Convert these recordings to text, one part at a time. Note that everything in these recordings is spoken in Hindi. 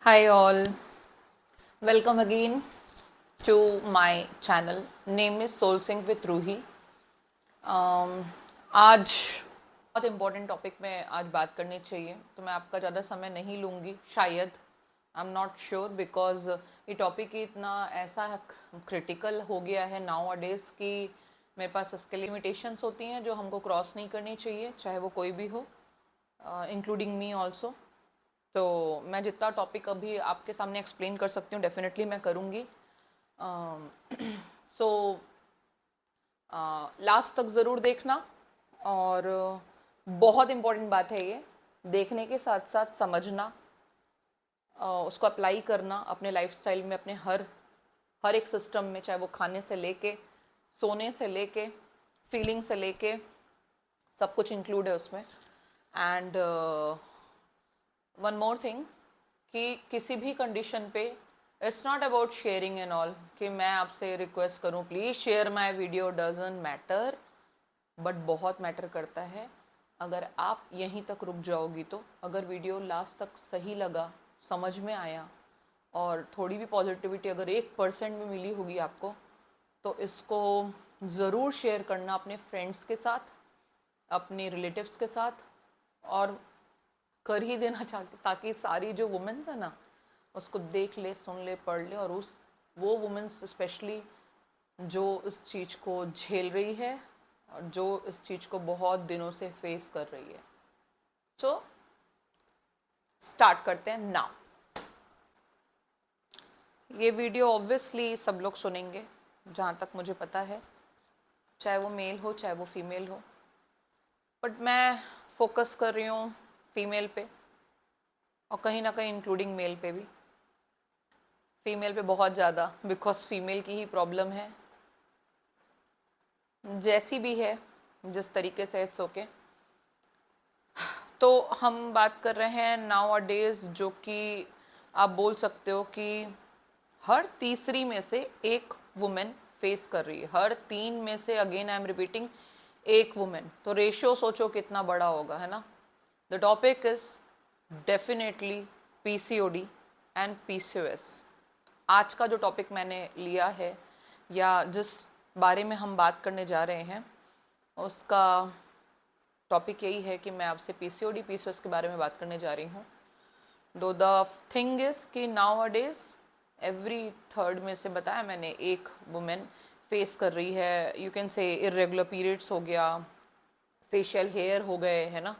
Hi all, welcome again to my channel. Name is Soul Sync with Ruhi. आज बहुत इम्पोर्टेंट टॉपिक में आज बात करनी चाहिए, तो मैं आपका ज़्यादा समय नहीं लूँगी शायद। I am not sure because ये टॉपिक ही इतना ऐसा क्रिटिकल हो गया है नाउ अ डेज कि मेरे पास इसके लिमिटेशंस होती हैं जो हमको क्रॉस नहीं करनी चाहिए, चाहे वो कोई भी हो, इंक्लूडिंग मी ऑल्सो। तो मैं जितना टॉपिक अभी आपके सामने एक्सप्लेन कर सकती हूँ डेफिनेटली मैं करूँगी। सो लास्ट तक ज़रूर देखना। और बहुत इम्पोर्टेंट बात है ये, देखने के साथ साथ समझना, उसको अप्लाई करना अपने लाइफस्टाइल में, अपने हर हर एक सिस्टम में, चाहे वो खाने से लेके, सोने से लेके, फीलिंग से लेके, सब कुछ इंक्लूड है उसमें। एंड वन मोर थिंग कि किसी भी कंडीशन पे it's not about sharing and all, कि मैं आपसे रिक्वेस्ट करूं please share my video, doesn't matter. But बहुत मैटर करता है अगर आप यहीं तक रुक जाओगी तो। अगर वीडियो लास्ट तक सही लगा, समझ में आया और थोड़ी भी पॉजिटिविटी अगर 1% भी मिली होगी आपको, तो इसको ज़रूर शेयर करना अपने फ्रेंड्स के साथ, अपने रिलेटिव्स के साथ, और कर ही देना चाहती, ताकि सारी जो वुमेन्स है ना उसको देख ले, सुन ले, पढ़ ले, और उस वो वुमेन्स स्पेशली जो इस चीज़ को झेल रही है और जो इस चीज़ को बहुत दिनों से फेस कर रही है। सो स्टार्ट करते हैं नाउ। ये वीडियो ऑब्वियसली सब लोग सुनेंगे जहाँ तक मुझे पता है, चाहे वो मेल हो चाहे वो फीमेल हो, बट मैं फोकस कर रही हूँ फीमेल पे, और कहीं ना कहीं इंक्लूडिंग मेल पे भी। फीमेल पे बहुत ज़्यादा, बिकॉज फीमेल की ही प्रॉब्लम है, जैसी भी है, जिस तरीके से, इट्स ओके। तो हम बात कर रहे हैं नाउ अ डेज, जो कि आप बोल सकते हो कि हर तीसरी में से एक वुमेन फेस कर रही है, हर 3 में से, अगेन आई एम रिपीटिंग, एक वुमेन। तो रेशियो सोचो कितना बड़ा होगा, है ना। The topic is definitely PCOD and PCOS. आज का जो टॉपिक मैंने लिया है, या जिस बारे में हम बात करने जा रहे हैं, उसका टॉपिक यही है कि मैं आपसे पीसीओडी पीसीओएस के बारे में बात करने जा रही हूँ। दो द थिंग इज कि नाउ अ डेज एवरी थर्ड में से, बताया मैंने, एक वुमेन फेस कर रही है, you can say irregular periods हो गया, फेशियल हेयर हो गए, है ना,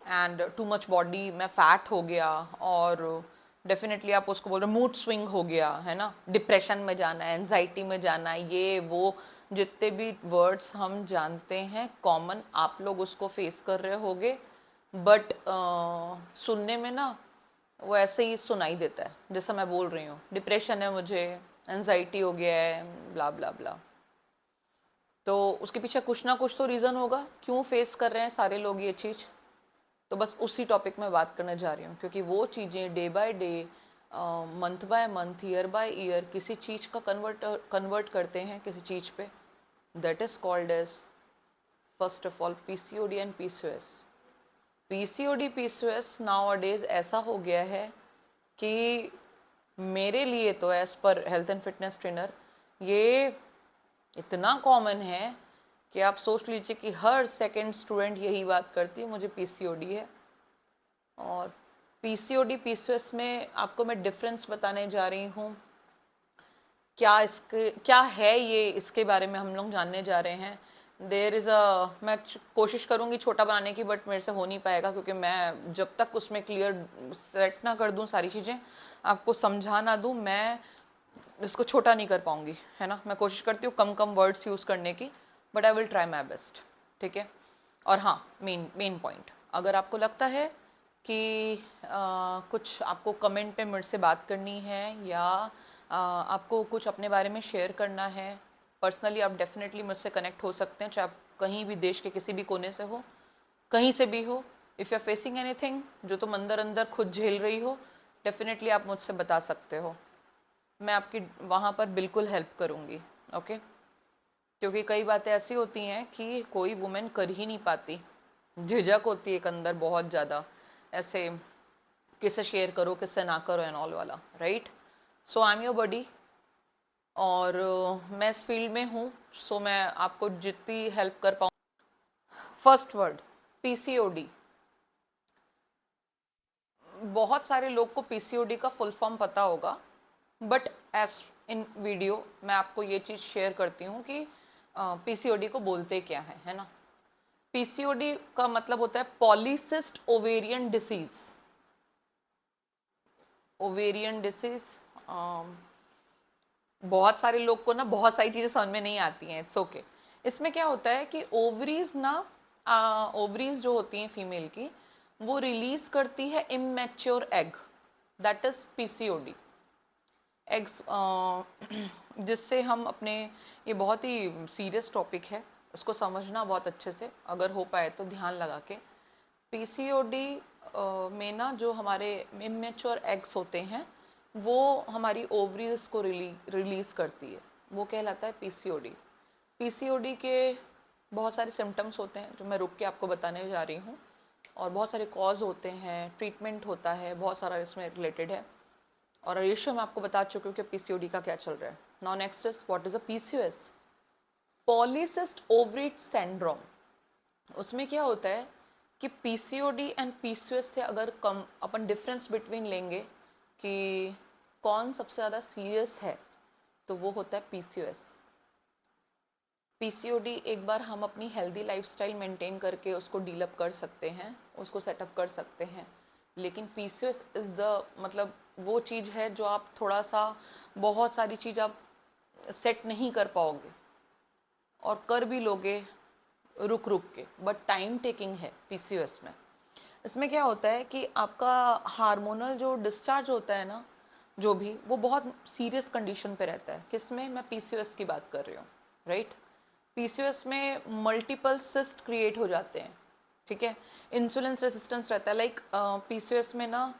एंड टू मच बॉडी में फैट हो गया, और डेफिनेटली आप उसको बोल रहे मूड स्विंग हो गया, है ना, डिप्रेशन में जाना, एनजाइटी में जाना, ये वो जितने भी वर्ड्स हम जानते हैं कॉमन, आप लोग उसको फेस कर रहे होगे। बट सुनने में ना वो ऐसे ही सुनाई देता है, जैसा मैं बोल रही हूँ डिप्रेशन है मुझे, एनजाइटी हो गया है, ब्ला ब्ला ब्ला। तो उसके पीछे कुछ ना कुछ तो रीज़न होगा क्यों फेस कर रहे हैं सारे लोग ये चीज़। तो बस उसी टॉपिक में बात करने जा रही हूँ, क्योंकि वो चीज़ें day by day, month by month, year by year किसी चीज़ का कन्वर्ट करते हैं किसी चीज़ पे, that is called as first of all PCOD and PCOS. PCOD PCOS nowadays ऐसा हो गया है कि मेरे लिए तो as per health and fitness trainer ये इतना कॉमन है कि आप सोच लीजिए कि हर सेकंड स्टूडेंट यही बात करती है, मुझे पीसीओडी है। और पीसीओडी पीसीओएस में आपको मैं डिफरेंस बताने जा रही हूँ, क्या है ये, इसके बारे में हम लोग जानने जा रहे हैं। देर इज़ मैं कोशिश करूँगी छोटा बनाने की, बट मेरे से हो नहीं पाएगा, क्योंकि मैं जब तक उसमें क्लियर सेट ना कर दूँ सारी चीज़ें, आपको समझा ना दूँ, मैं इसको छोटा नहीं कर पाऊँगी, है ना। मैं कोशिश करती हूँ कम कम वर्ड्स यूज़ करने की, but I will try my best, ठीक है। और हाँ, मेन पॉइंट, अगर आपको लगता है कि कुछ आपको कमेंट पे मेरे से बात करनी है, या आपको कुछ अपने बारे में शेयर करना है पर्सनली, आप डेफिनेटली मुझसे कनेक्ट हो सकते हैं, चाहे आप कहीं भी देश के किसी भी कोने से हो, कहीं से भी हो। If you are facing anything जो तुम अंदर अंदर खुद झेल रही हो, डेफिनेटली आप मुझसे बता सकते हो, मैं आपकी वहाँ पर बिल्कुल हेल्प करूँगी, ओके। क्योंकि कई बातें ऐसी होती हैं कि कोई वुमेन कर ही नहीं पाती, झिझक होती है एक अंदर बहुत ज़्यादा, ऐसे किससे शेयर करो किससे ना करो एंड ऑल वाला, right. So I am your buddy और मैं इस फील्ड में हूँ, सो मैं आपको जितनी हेल्प कर पाऊँ। First word PCOD. बहुत सारे लोग को पीसीओडी का फुल फॉर्म पता होगा, बट एज इन वीडियो मैं आपको ये चीज़ शेयर करती हूँ कि पीसीओडी को बोलते क्या है ना। पीसीओडी का मतलब होता है पॉलीसिस्ट ओवेरियन डिसीज। ओवेरियन डिसीज, बहुत सारे लोग को ना बहुत सारी चीज़ें समझ में नहीं आती हैं, इट्स ओके। इसमें क्या होता है कि ओवरीज ना, ओवरीज जो होती हैं फीमेल की, वो रिलीज करती है immature egg, that is PCOD eggs, जिससे हम अपने, ये बहुत ही सीरियस टॉपिक है, उसको समझना बहुत अच्छे से अगर हो पाए तो ध्यान लगा के। पीसीओडी में ना जो हमारे इमेच्योर एग्स होते हैं वो हमारी ओवरीज को रिलीज करती है, वो कहलाता है पीसीओडी। पीसीओडी के बहुत सारे सिम्टम्स होते हैं जो मैं रुक के आपको बताने जा रही हूँ, और बहुत सारे कॉज होते हैं, ट्रीटमेंट होता है, बहुत सारा इसमें रिलेटेड है, और रेशियो मैं आपको बता चुकी हूँ कि पीसीओडी का क्या चल रहा है। Now next is what is a PCOS, polycyst ovary syndrome. उसमें क्या होता है कि पीसीओडी एंड पीसीओएस से अगर कम अपन डिफरेंस बिटवीन लेंगे कि कौन सबसे ज़्यादा सीरियस है, तो वो होता है पीसीओएस। पीसीओडी एक बार हम अपनी हेल्दी लाइफस्टाइल मेंटेन करके उसको डीलअप कर सकते हैं, उसको सेटअप कर सकते हैं, लेकिन पीसीओएस इज़ द मतलब वो चीज़ है जो आप थोड़ा सा, बहुत सारी चीज़ आप सेट नहीं कर पाओगे, और कर भी लोगे रुक रुक के, बट टाइम टेकिंग है पीसीओएस में। इसमें क्या होता है कि आपका हार्मोनल जो डिस्चार्ज होता है ना, जो भी, वो बहुत सीरियस कंडीशन पे रहता है। किसमें? मैं पीसीओएस की बात कर रही हूँ, राइट। पीसीओएस में मल्टीपल सिस्ट क्रिएट हो जाते हैं, ठीक है। इंसुलिन रेसिस्टेंस रहता है, लाइक पीसीओएस में ना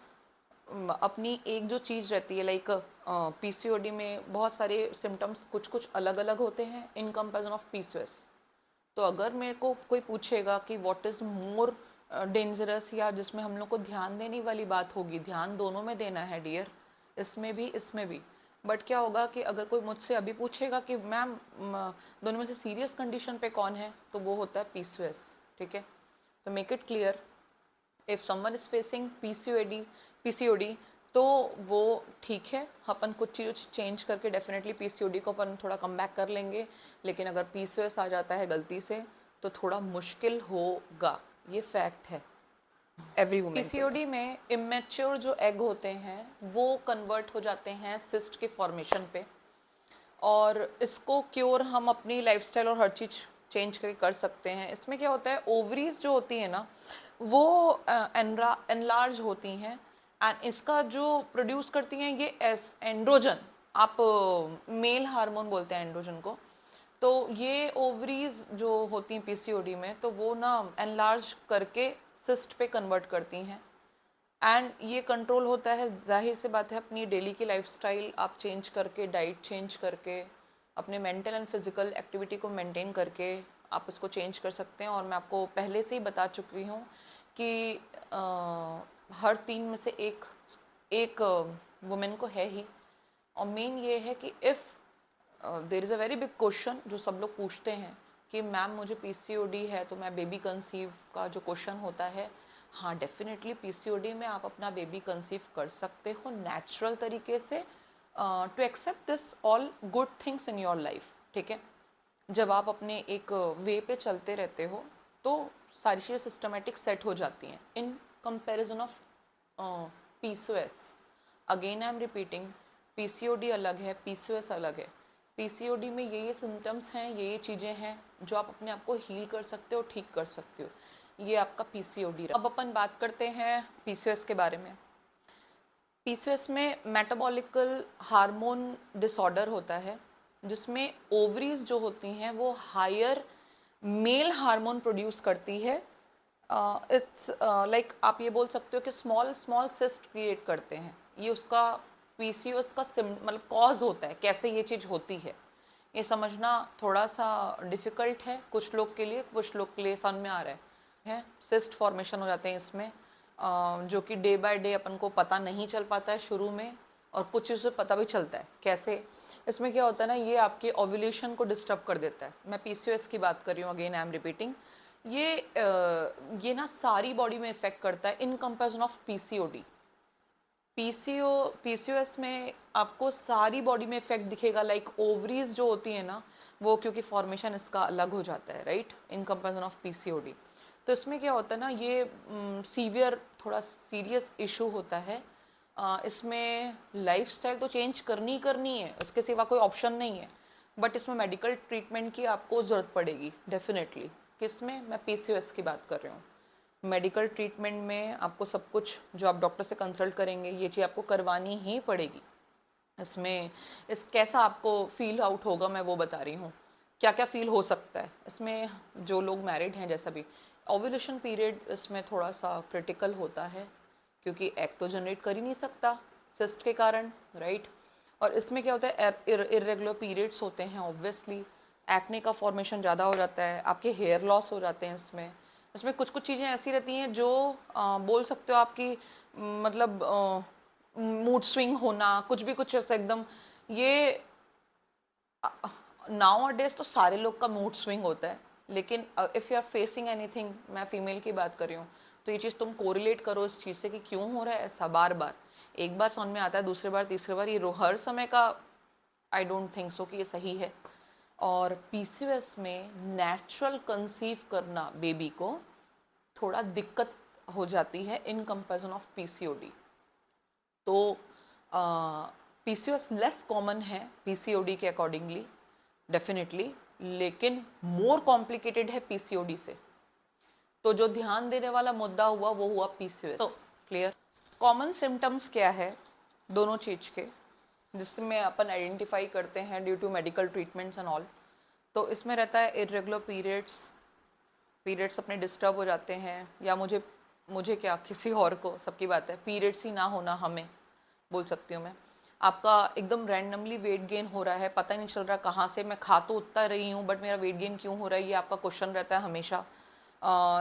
अपनी एक जो चीज़ रहती है, लाइक पीसीओडी में बहुत सारे सिम्टम्स कुछ कुछ अलग अलग होते हैं इन कंपेरिजन ऑफ पीसीओएस। तो अगर मेरे को कोई पूछेगा कि व्हाट इज़ मोर डेंजरस, या जिसमें हम लोग को ध्यान देने वाली बात होगी, ध्यान दोनों में देना है डियर, इसमें भी इसमें भी। बट क्या होगा कि अगर कोई मुझसे अभी पूछेगा कि मैम दोनों में से सीरियस कंडीशन पे कौन है, तो वो होता है पीसीओएस, ठीक है। तो make it clear, if someone is facing PCOD तो वो ठीक है, अपन कुछ चीज़ चेंज करके डेफिनेटली पीसीओडी को अपन थोड़ा कम बैक कर लेंगे। लेकिन अगर पीसीओएस आ जाता है गलती से तो थोड़ा मुश्किल होगा, ये फैक्ट है एवरी वुमेन। पीसीओडी में इमेच्योर जो एग होते हैं वो कन्वर्ट हो जाते हैं सिस्ट के फॉर्मेशन पे, और इसको क्योर हम अपनी लाइफस्टाइल और हर चीज़ चेंज करके कर सकते हैं। इसमें क्या होता है, ओवरीज जो होती है ना वो एनलार्ज होती हैं, एंड इसका जो प्रोड्यूस करती हैं ये एंड्रोजन, आप मेल हार्मोन बोलते हैं एंड्रोजन को। तो ये ओवरीज जो होती हैं पीसीओडी में, तो वो ना एनलार्ज करके सिस्ट पे कन्वर्ट करती हैं, एंड ये कंट्रोल होता है, जाहिर सी बात है, अपनी डेली की लाइफस्टाइल आप चेंज करके, डाइट चेंज करके, अपने मेंटल एंड फिजिकल एक्टिविटी को मेंटेन करके आप इसको चेंज कर सकते हैं। और मैं आपको पहले से ही बता चुकी हूँ कि हर 3 में से एक वुमेन को है ही। और मेन ये है कि if there is a very big question जो सब लोग पूछते हैं कि मैम मुझे पीसीओडी है तो मैं बेबी कंसीव का जो क्वेश्चन होता है, हाँ डेफिनेटली पीसीओडी में आप अपना बेबी कंसीव कर सकते हो नेचुरल तरीके से, to accept this all good things in your life, ठीक है। जब आप अपने एक वे पे चलते रहते हो तो सारी चीज़ें सिस्टमेटिक सेट हो जाती हैं in comparison of PCOS. Again I am repeating, PCOD अलग है, पीसीओएस अलग है। पीसीओडी में ये सिम्टम्स हैं, ये चीज़ें हैं जो आप अपने आप को हील कर सकते हो, ठीक कर सकते हो। ये आपका पीसीओडी। अब अपन बात करते हैं पीसीओएस के बारे में। पीसीओएस में मेटाबॉलिकल हार्मोन डिसऑर्डर होता है, जिसमें ओवरीज जो होती हैं वो हायर मेल हार्मोन प्रोड्यूस करती है। इट्स लाइक आप ये बोल सकते हो कि स्मॉल स्मॉल सिस्ट क्रिएट करते हैं। ये उसका पीसीओएस का मतलब कॉज होता है, कैसे ये चीज़ होती है ये समझना थोड़ा सा डिफ़िकल्ट है कुछ लोग के लिए, कुछ लोग के लिए समझ में आ रहा है। सिस्ट फॉर्मेशन हो जाते हैं इसमें, जो कि डे बाय डे अपन को पता नहीं चल पाता है शुरू में, और कुछ चीज़ों से पता भी चलता है। कैसे? इसमें क्या होता है ना, ये आपके ओव्यूलेशन को डिस्टर्ब कर देता है। मैं पीसीओएस की बात कर रही हूँ, अगेन आई एम रिपीटिंग। ये ना सारी बॉडी में इफेक्ट करता है in comparison of PCOD. PCOS में आपको सारी बॉडी में इफेक्ट दिखेगा, लाइक ओवरीज जो होती है ना वो, क्योंकि फॉर्मेशन इसका अलग हो जाता है, right, in comparison of PCOD. तो इसमें क्या होता है ना, ये सीवियर थोड़ा सीरियस इशू होता है। इसमें लाइफस्टाइल तो चेंज करनी है, इसके सिवा कोई ऑप्शन नहीं है, बट इसमें मेडिकल ट्रीटमेंट की आपको ज़रूरत पड़ेगी डेफिनेटली। किसमें? मैं पीसीओएस की बात कर रही हूँ। मेडिकल ट्रीटमेंट में आपको सब कुछ जो आप डॉक्टर से कंसल्ट करेंगे, ये चीज़ आपको करवानी ही पड़ेगी। इसमें कैसा आपको फील आउट होगा मैं वो बता रही हूँ, क्या क्या फील हो सकता है इसमें। जो लोग मैरिड हैं, जैसा भी ओव्यूलेशन पीरियड इसमें थोड़ा सा क्रिटिकल होता है, क्योंकि एग तो जनरेट कर ही नहीं सकता सिस्ट के कारण, राइट। और इसमें क्या होता है, इरेगुलर पीरियड्स होते हैं ऑब्वियसली, एक्ने का फॉर्मेशन ज़्यादा हो जाता है, आपके हेयर लॉस हो जाते हैं। इसमें इसमें कुछ कुछ चीज़ें ऐसी रहती हैं जो बोल सकते हो आपकी, मतलब मूड स्विंग होना, कुछ भी कुछ ऐसा एकदम। ये नाउ डेज तो सारे लोग का मूड स्विंग होता है, लेकिन if you are facing anything, मैं फीमेल की बात कर रही हूँ, तो ये चीज़ तुम कोरिलेट करो इस चीज़ से कि क्यों हो रहा है ऐसा बार बार। एक बार समझ में आता है, दूसरी बार तीसरी बार, ये हर समय का आई डोंट थिंक सो कि ये सही है। और पीसीओएस में नेचुरल कंसीव करना बेबी को थोड़ा दिक्कत हो जाती है इन कंपेरिजन ऑफ पीसीओडी। तो पीसीओएस लेस कॉमन है पीसीओडी के अकॉर्डिंगली डेफिनेटली, लेकिन मोर कॉम्प्लिकेटेड है पीसीओडी से। तो जो ध्यान देने वाला मुद्दा हुआ वो हुआ पीसीओएस। तो क्लियर? कॉमन सिम्टम्स क्या है दोनों चीज के, जिसमें अपन आइडेंटिफाई करते हैं due to medical treatments and all. तो इसमें रहता है इरेगुलर पीरियड्स अपने डिस्टर्ब हो जाते हैं, या मुझे क्या, किसी और को, सबकी बात है, पीरियड्स ही ना होना हमें, बोल सकती हूँ मैं। आपका एकदम रैंडमली वेट गेन हो रहा है, पता ही नहीं चल रहा कहाँ से, मैं खा तो उतना रही हूँ बट मेरा वेट गेन क्यों हो रहा है, ये आपका क्वेश्चन रहता है हमेशा,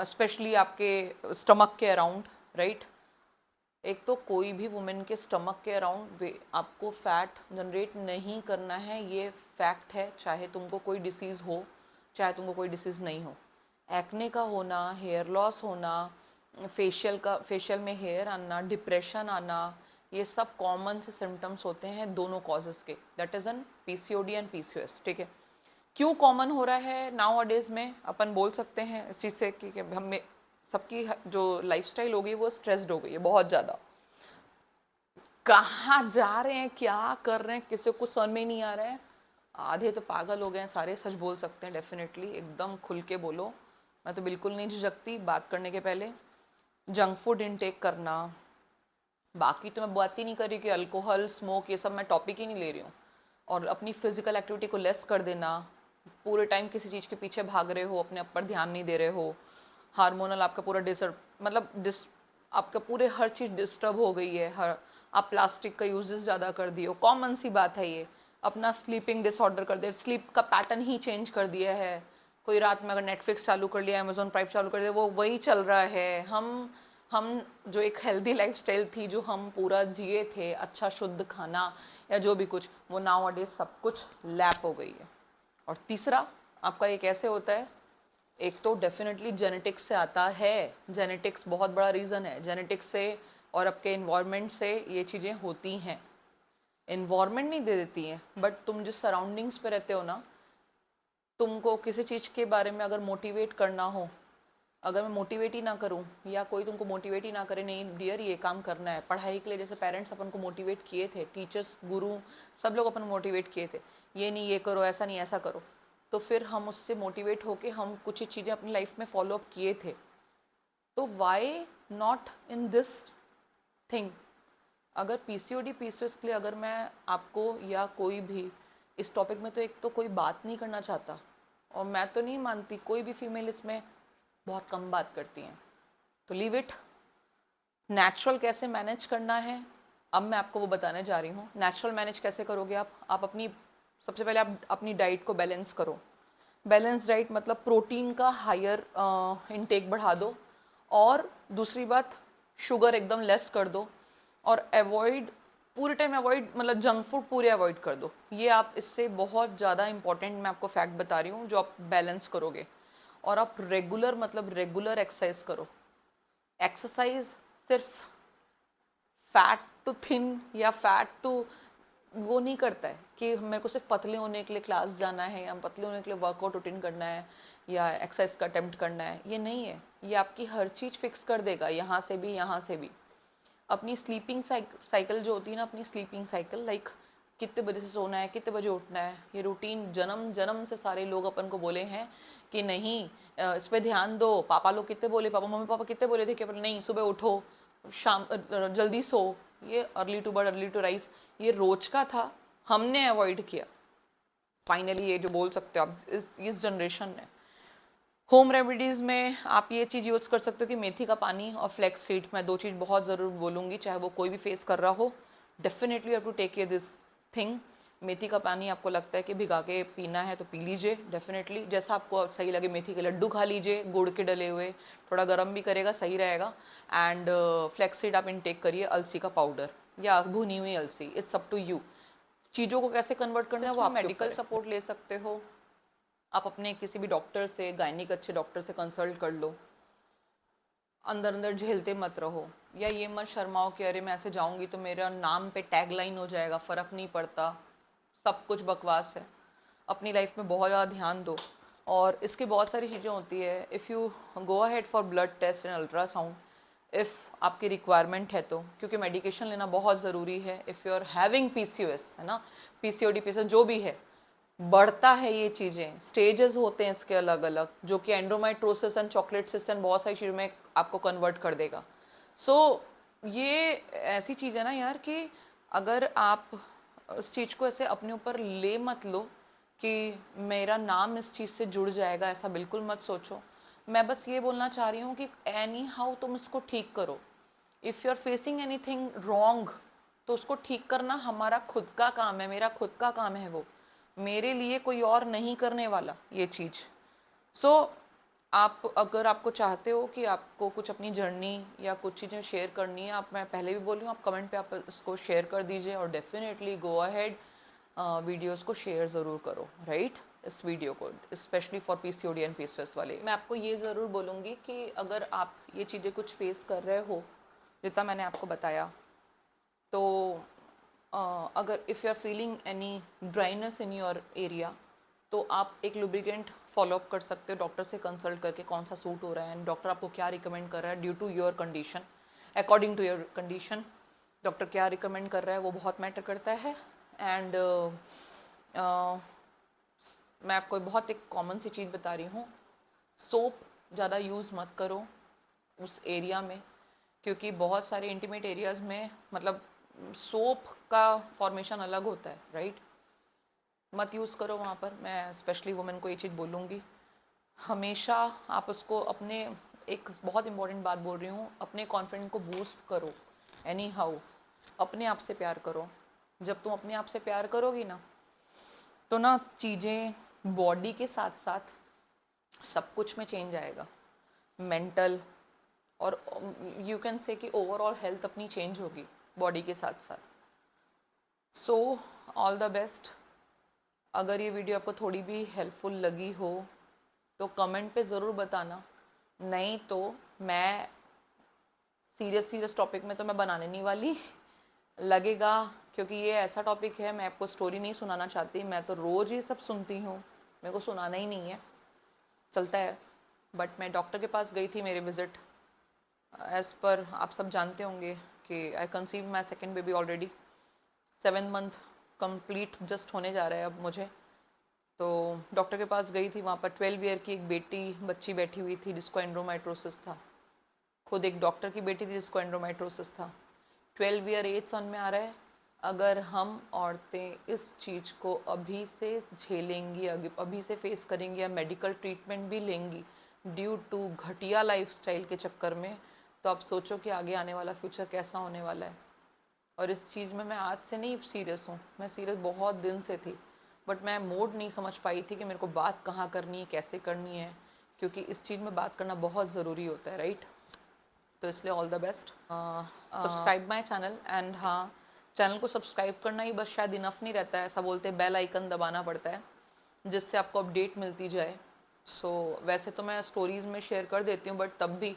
स्पेशली आपके स्टमक के अराउंड, राइट। एक तो कोई भी वुमेन के स्टमक के अराउंड आपको फैट जनरेट नहीं करना है, ये फैक्ट है, चाहे तुमको कोई डिसीज़ हो चाहे तुमको कोई डिसीज़ नहीं हो। एक्ने का होना, हेयर लॉस होना, फेशियल में हेयर आना, डिप्रेशन आना, ये सब कॉमन से सिम्टम्स होते हैं दोनों कॉजेज़ के, that is an PCOD and PCOS, ठीक है। क्यों कॉमन हो रहा है नाउ अडेज में, अपन बोल सकते हैं इस चीज़ से कि हमें सबकी जो लाइफस्टाइल हो गई वो स्ट्रेस्ड हो गई है बहुत ज़्यादा। कहाँ जा रहे हैं, क्या कर रहे हैं, किसी को कुछ समझ में ही नहीं आ रहा है। आधे तो पागल हो गए हैं, सारे सच बोल सकते हैं डेफिनेटली, एकदम खुल के बोलो, मैं तो बिल्कुल नहीं झिझकती बात करने के पहले। जंक फूड इनटेक करना, बाकी तो मैं बात ही नहीं कर रही कि अल्कोहल, स्मोक, ये सब मैं टॉपिक ही नहीं ले रही हूँ। और अपनी फिजिकल एक्टिविटी को लेस कर देना, पूरे टाइम किसी चीज़ के पीछे भाग रहे हो, अपने ऊपर ध्यान नहीं दे रहे हो, हार्मोनल आपका पूरा आपका पूरे हर चीज़ डिस्टर्ब हो गई है, आप प्लास्टिक का यूजेस ज़्यादा कर दिए हो, कॉमन सी बात है ये। अपना स्लीपिंग डिसऑर्डर कर दिया, स्लीप का पैटर्न ही चेंज कर दिया है। कोई रात में अगर नेटफ्लिक्स चालू कर लिया, अमेजोन प्राइम चालू कर दिया, वो वही चल रहा है। हम जो एक हेल्दी लाइफस्टाइल थी, जो हम पूरा जिए थे, अच्छा शुद्ध खाना या जो भी कुछ, वो नाउ अडेज सब कुछ लैप हो गई है। और तीसरा आपका ये कैसे होता है, एक तो डेफिनेटली जेनेटिक्स से आता है, जेनेटिक्स बहुत बड़ा रीज़न है, जेनेटिक्स से और आपके इन्वायरमेंट से ये चीज़ें होती हैं। इन्वायरमेंट नहीं दे देती हैं, बट तुम जिस सराउंडिंग्स पे रहते हो ना, तुमको किसी चीज़ के बारे में अगर मोटिवेट करना हो, अगर मैं मोटिवेट ही ना करूं या कोई तुमको मोटिवेट ही ना करे, नहीं डियर ये काम करना है, पढ़ाई के लिए जैसे पेरेंट्स अपन को मोटिवेट किए थे, टीचर्स, गुरु, सब लोग अपन मोटिवेट किए थे, ये नहीं ये करो, ऐसा नहीं ऐसा करो, तो फिर हम उससे मोटिवेट होके हम कुछ ही चीज़ें अपनी लाइफ में फॉलो अप किए थे। तो why not in this thing. अगर पीसीओडी पीसीओएस के लिए अगर मैं आपको या कोई भी इस टॉपिक में, तो एक तो कोई बात नहीं करना चाहता, और मैं तो नहीं मानती कोई भी फीमेल इसमें बहुत कम बात करती हैं, तो लीव इट। नेचुरल कैसे मैनेज करना है अब मैं आपको वो बताने जा रही हूँ। नेचुरल मैनेज कैसे करोगे आप अपनी, सबसे पहले आप अपनी डाइट को बैलेंस करो। बैलेंस डाइट मतलब प्रोटीन का हायर इनटेक बढ़ा दो, और दूसरी बात शुगर एकदम लेस कर दो, और अवॉइड, पूरे टाइम अवॉइड, मतलब जंक फूड पूरे अवॉइड कर दो। ये आप इससे बहुत ज़्यादा इंपॉर्टेंट मैं आपको फैक्ट बता रही हूँ जो आप बैलेंस करोगे। और आप रेगुलर, मतलब रेगुलर एक्सरसाइज करो। एक्सरसाइज सिर्फ फैट टू थिन या फैट टू वो नहीं करता है कि मेरे को सिर्फ पतले होने के लिए क्लास जाना है या पतले होने के लिए वर्कआउट रूटीन करना है या एक्सरसाइज का अटेम्प्ट करना है। ये नहीं है, ये आपकी हर चीज़ फिक्स कर देगा, यहाँ से भी यहाँ से भी। अपनी स्लीपिंग साइकिल जो होती है ना, अपनी स्लीपिंग साइकिल, लाइक कितने बजे से सोना है, कितने बजे उठना है, ये रूटीन जन्म जन्म से सारे लोग अपन को बोले हैं कि नहीं इस पर ध्यान दो। पापा लोग कितने बोले, पापा मम्मी पापा कितने बोले थे कि नहीं सुबह उठो, शाम जल्दी सो, ये early to bird early to rise, ये रोज का था, हमने अवॉइड किया। फाइनली ये जो बोल सकते हो आप, इस जनरेशन ने होम रेमेडीज़ में आप ये चीज़ यूज़ कर सकते हो कि मेथी का पानी और फ्लैक्स सीड। मैं दो चीज़ बहुत ज़रूर बोलूँगी, चाहे वो कोई भी फेस कर रहा हो, definitely have to take care this thing. मेथी का पानी आपको लगता है कि भिगा के पीना है तो पी लीजिए, डेफिनेटली जैसा आपको सही लगे। मेथी के लड्डू खा लीजिए गुड़ के डले हुए, थोड़ा गर्म भी करेगा, सही रहेगा। एंड फ्लैक्स सीड आप इनटेक करिए, अलसी का पाउडर या भुनी हुई अलसी, इट्स अप टू यू। चीज़ों को कैसे कन्वर्ट करना है वो आप मेडिकल सपोर्ट ले सकते हो। आप अपने किसी भी डॉक्टर से, गायनिक अच्छे डॉक्टर से कंसल्ट कर लो। अंदर अंदर झेलते मत रहो, या ये मत शर्माओ कि अरे मैं ऐसे जाऊंगी तो मेरा नाम पे टैग लाइन हो जाएगा, फ़र्क नहीं पड़ता, सब कुछ बकवास है। अपनी लाइफ में बहुत ज़्यादा ध्यान दो। और इसकी बहुत सारी चीज़ें होती है। If you go ahead for blood test and ultrasound, if आपकी रिक्वायरमेंट है तो, क्योंकि मेडिकेशन लेना बहुत ज़रूरी है। If you are having PCOS, है ना, पीसीओडी पेशेंट जो भी है, बढ़ता है ये चीज़ें, स्टेजेस होते हैं इसके अलग अलग, जो कि एंड्रोमाइट्रोसिस एंड चॉकलेट सिस्ट एंड बहुत सारी चीज़ों में आपको कन्वर्ट कर देगा। ये ऐसी चीज़ है ना यार कि अगर आप इस चीज़ को ऐसे अपने ऊपर ले मत लो कि मेरा नाम इस चीज़ से जुड़ जाएगा, ऐसा बिल्कुल मत सोचो। मैं बस ये बोलना चाह रही हूँ कि एनी हाउ तुम इसको ठीक करो। If you are facing anything wrong तो उसको ठीक करना हमारा खुद का काम है, मेरा खुद का काम है वो, मेरे लिए कोई और नहीं करने वाला ये चीज़। आप अगर आपको चाहते हो कि आपको कुछ अपनी जर्नी या कुछ चीज़ें शेयर करनी है, आप, मैं पहले भी बोल रही हूँ, आप कमेंट पे आप इसको शेयर कर दीजिए, और डेफिनेटली गो अहेड वीडियोस को शेयर ज़रूर करो, राइट। इस वीडियो को specially for PCOD and PCOS वाले। मैं आपको ये ज़रूर बोलूँगी कि अगर आप ये चीज़ें कुछ फेस कर रहे हो जितना मैंने आपको बताया, तो अगर if you are feeling any dryness in your area, तो आप एक लुब्रिकेंट फॉलोअप कर सकते हो डॉक्टर से कंसल्ट करके, कौन सा सूट हो रहा है, डॉक्टर आपको क्या रिकमेंड कर रहा है due to your condition, according to your condition. Doctor क्या रिकमेंड कर रहा है वो बहुत मैटर करता है। एंड मैं आपको बहुत एक कॉमन सी चीज़ बता रही हूँ, सोप ज़्यादा यूज़ मत करो उस एरिया में, क्योंकि बहुत सारे इंटीमेट एरियाज़ में, मतलब सोप का फॉर्मेशन अलग होता है, राइट। मत यूज़ करो वहाँ पर। मैं स्पेशली वुमेन को ये चीज़ बोलूँगी, हमेशा आप उसको अपने, एक बहुत इंपॉर्टेंट बात बोल रही हूँ, अपने कॉन्फिडेंस को बूस्ट करो। एनी हाउ अपने आप से प्यार करो। जब तुम अपने आप से प्यार करोगी ना, तो ना चीज़ें बॉडी के साथ साथ सब कुछ में चेंज आएगा, मेंटल, और यू कैन से कि ओवरऑल हेल्थ अपनी चेंज होगी बॉडी के साथ साथ। So all the best. अगर ये वीडियो आपको थोड़ी भी हेल्पफुल लगी हो तो कमेंट पे ज़रूर बताना, नहीं तो मैं सीरियस टॉपिक में तो मैं बनाने नहीं वाली, लगेगा, क्योंकि ये ऐसा टॉपिक है, मैं आपको स्टोरी नहीं सुनाना चाहती, मैं तो रोज़ ये सब सुनती हूँ, मेरे को सुनाना ही नहीं है, चलता है। बट मैं डॉक्टर के पास गई थी, मेरे विज़िट एज़ पर आप सब जानते होंगे कि I conceive my second baby already, 7 month complete just होने जा रहा है अब मुझे। तो डॉक्टर के पास गई थी, वहाँ पर 12 ईयर की एक बच्ची बैठी हुई थी जिसको एंड्रोमाइट्रोसिस था। खुद एक डॉक्टर की बेटी थी जिसको एंड्रोमाइट्रोसिस था। 12 ईयर एज सन में आ रहा है। अगर हम औरतें इस चीज़ को अभी से झेलेंगी, अभी से फेस करेंगी या मेडिकल ट्रीटमेंट भी लेंगी ड्यू टू घटिया लाइफस्टाइल के चक्कर में, तो आप सोचो कि आगे आने वाला फ्यूचर कैसा होने वाला है। और इस चीज़ में मैं आज से नहीं सीरियस हूँ, मैं सीरियस बहुत दिन से थी, बट मैं मोड नहीं समझ पाई थी कि मेरे को बात कहाँ करनी है, कैसे करनी है, क्योंकि इस चीज़ में बात करना बहुत ज़रूरी होता है, राइट। तो इसलिए all the best. Subscribe my channel, and हाँ, चैनल को सब्सक्राइब करना ही बस शायद इनफ नहीं रहता है, ऐसा बोलते हैं बेल आइकन दबाना पड़ता है जिससे आपको अपडेट मिलती जाए। वैसे तो मैं स्टोरीज में शेयर कर देती हूँ, बट तब भी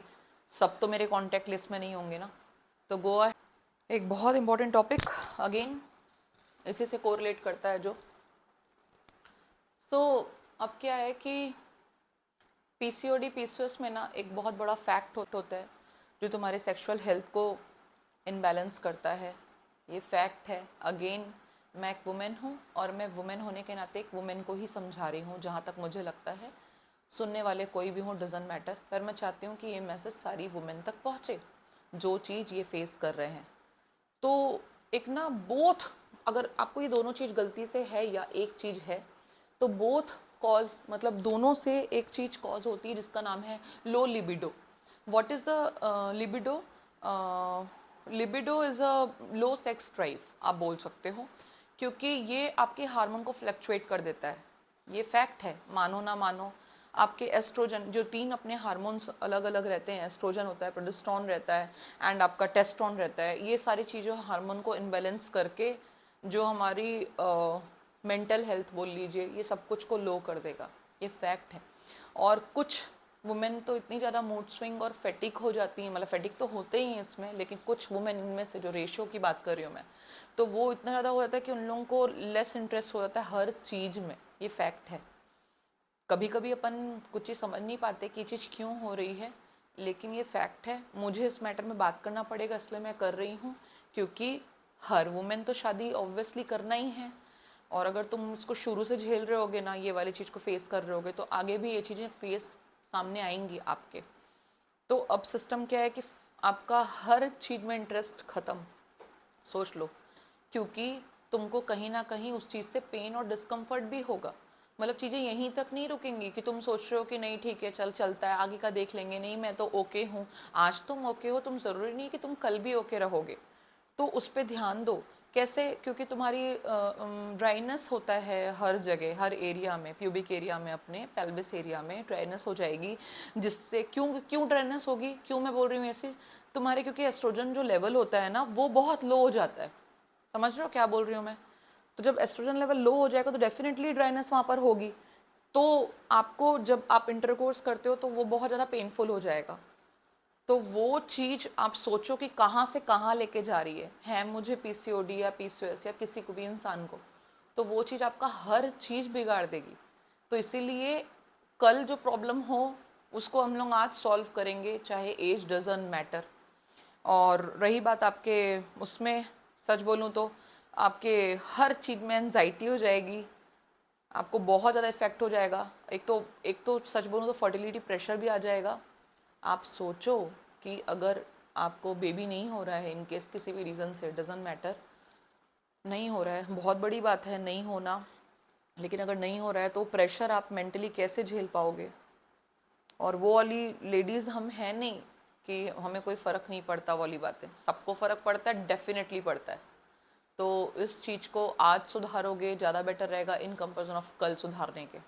सब तो मेरे कॉन्टैक्ट लिस्ट में नहीं होंगे ना। तो गोवा एक बहुत इंपॉर्टेंट टॉपिक, अगेन इसी से कोरिलेट करता है जो अब क्या है कि पीसीओडी पीसीओएस में ना एक बहुत बड़ा फैक्ट होता है जो तुम्हारे सेक्सुअल हेल्थ को इनबैलेंस करता है। ये फैक्ट है। अगेन मैं एक वुमेन हूँ और मैं वुमेन होने के नाते एक वुमेन को ही समझा रही हूँ, जहाँ तक मुझे लगता है। सुनने वाले कोई भी हो, डजंट मैटर, पर मैं चाहती हूँ कि ये मैसेज सारी वुमेन तक पहुँचे जो चीज़ ये फेस कर रहे हैं। तो एक ना बोथ, अगर आपको ये दोनों चीज़ गलती से है या एक चीज़ है, तो बोथ कॉज, मतलब दोनों से एक चीज़ कॉज होती है जिसका नाम है low libido. What is the libido? Libido is a low sex drive, आप बोल सकते हो, क्योंकि ये आपके हार्मोन को फ्लक्चुएट कर देता है। ये फैक्ट है, मानो ना मानो। आपके एस्ट्रोजन, जो 3 अपने हार्मोन्स अलग अलग रहते हैं, एस्ट्रोजन होता है, प्रोजेस्टेरोन रहता है, एंड आपका टेस्टोन रहता है। ये सारी चीज़ें हार्मोन को इनबैलेंस करके जो हमारी मेंटल हेल्थ बोल लीजिए, ये सब कुछ को लो कर देगा। ये फैक्ट है। और कुछ वुमेन तो इतनी ज़्यादा मूड स्विंग और फेटिक हो जाती हैं, मतलब फेटिक तो होते ही हैं इसमें, लेकिन कुछ वुमेन, इनमें से जो रेशियो की बात कर रही हूँ मैं, तो वो इतना ज़्यादा हो जाता है कि उन लोगों को लेस इंटरेस्ट हो जाता है हर चीज़ में। ये फैक्ट है। कभी कभी अपन कुछ चीज़ समझ नहीं पाते कि ये चीज़ क्यों हो रही है, लेकिन ये फैक्ट है। मुझे इस मैटर में बात करना पड़ेगा, इसलिए मैं कर रही हूँ, क्योंकि हर वुमेन तो शादी ऑब्वियसली करना ही है। और अगर तुम उसको शुरू से झेल रहे होगे ना, ये वाली चीज़ को फेस कर रहे होगे, तो आगे भी ये चीज़ें फेस सामने आएंगी आपके। तो अब सिस्टम क्या है कि आपका हर चीज़ में इंटरेस्ट ख़त्म, सोच लो, क्योंकि तुमको कहीं ना कहीं उस चीज़ से पेन और डिस्कम्फर्ट भी होगा। मतलब चीज़ें यहीं तक नहीं रुकेंगी कि तुम सोच रहे हो कि नहीं ठीक है, चलता है, आगे का देख लेंगे, नहीं मैं तो ओके हूँ। आज तुम ओके हो, तुम ज़रूरी नहीं कि तुम कल भी ओके रहोगे। तो उस पर ध्यान दो। कैसे? क्योंकि तुम्हारी ड्राइनेस होता है हर जगह, हर एरिया में, प्यूबिक एरिया में, अपने पेल्विस एरिया में ड्राइनेस हो जाएगी। जिससे क्यों ड्राइनेस होगी, क्यों मैं बोल रही हूँ ऐसे? तुम्हारे क्योंकि एस्ट्रोजन जो लेवल होता है ना, वो बहुत लो हो जाता है। समझ रहे हो क्या बोल रही हूँ मैं? तो जब एस्ट्रोजन लेवल लो हो जाएगा तो डेफिनेटली ड्राइनेस वहाँ पर होगी। तो आपको जब आप इंटरकोर्स करते हो तो वो बहुत ज़्यादा पेनफुल हो जाएगा। तो वो चीज़ आप सोचो कि कहाँ से कहाँ लेके जा रही है मुझे पीसीओडी या पीसीओएस या किसी को भी इंसान को, तो वो चीज़ आपका हर चीज़ बिगाड़ देगी। तो इसीलिए कल जो प्रॉब्लम हो उसको हम लोग आज सॉल्व करेंगे, चाहे एज डजंट मैटर। और रही बात आपके उसमें, सच बोलूँ तो आपके हर चीज़ में एनजाइटी हो जाएगी, आपको बहुत ज़्यादा इफेक्ट हो जाएगा। एक तो सच बोलूँ तो फर्टिलिटी प्रेशर भी आ जाएगा। आप सोचो कि अगर आपको बेबी नहीं हो रहा है, इन केस किसी भी रीज़न से, डजंट मैटर, नहीं हो रहा है, बहुत बड़ी बात है नहीं होना, लेकिन अगर नहीं हो रहा है तो प्रेशर आप मेंटली कैसे झेल पाओगे? और वो वाली लेडीज़ हम हैं नहीं कि हमें कोई फ़र्क नहीं पड़ता वाली बातें, सबको फ़र्क पड़ता है, डेफिनेटली पड़ता है। तो इस चीज़ को आज सुधारोगे ज़्यादा बेटर रहेगा इन कंपेरिजन ऑफ कल सुधारने के।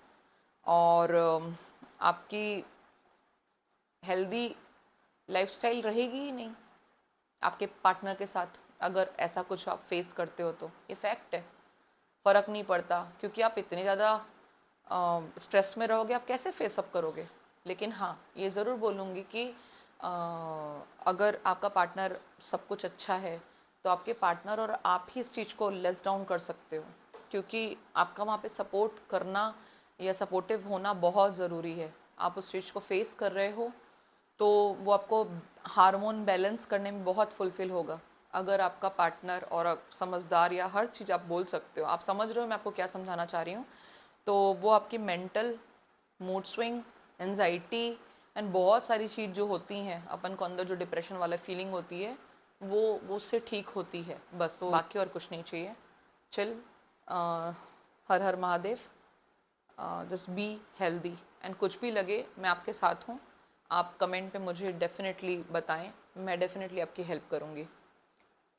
और आपकी हेल्दी लाइफस्टाइल रहेगी ही नहीं आपके पार्टनर के साथ, अगर ऐसा कुछ आप फेस करते हो तो। ये फैक्ट है। फ़र्क नहीं पड़ता, क्योंकि आप इतने ज़्यादा स्ट्रेस में रहोगे, आप कैसे फेस अप करोगे? लेकिन हाँ, ये ज़रूर बोलूँगी कि अगर आपका पार्टनर सब कुछ अच्छा है तो आपके पार्टनर और आप ही इस चीज़ को लेस डाउन कर सकते हो, क्योंकि आपका वहाँ पे सपोर्ट करना या सपोर्टिव होना बहुत ज़रूरी है। आप उस चीज़ को फेस कर रहे हो तो वो आपको हार्मोन बैलेंस करने में बहुत फुलफिल होगा। अगर आपका पार्टनर और समझदार, या हर चीज़ आप बोल सकते हो, आप समझ रहे हो मैं आपको क्या समझाना चाह रही हूँ, तो वो आपकी mental, mood swing, anxiety and बहुत सारी चीज़ जो होती हैं अपन को अंदर, जो डिप्रेशन वाला फीलिंग होती है, वो उससे ठीक होती है बस। तो बाकी और कुछ नहीं चाहिए। Chill, her her Mahadev, just be healthy. And कुछ भी लगे मैं आपके साथ हूँ, आप कमेंट पे मुझे डेफिनेटली बताएं, मैं डेफिनेटली आपकी हेल्प करूँगी।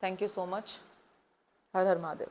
Thank you so much. Her her Mahadev.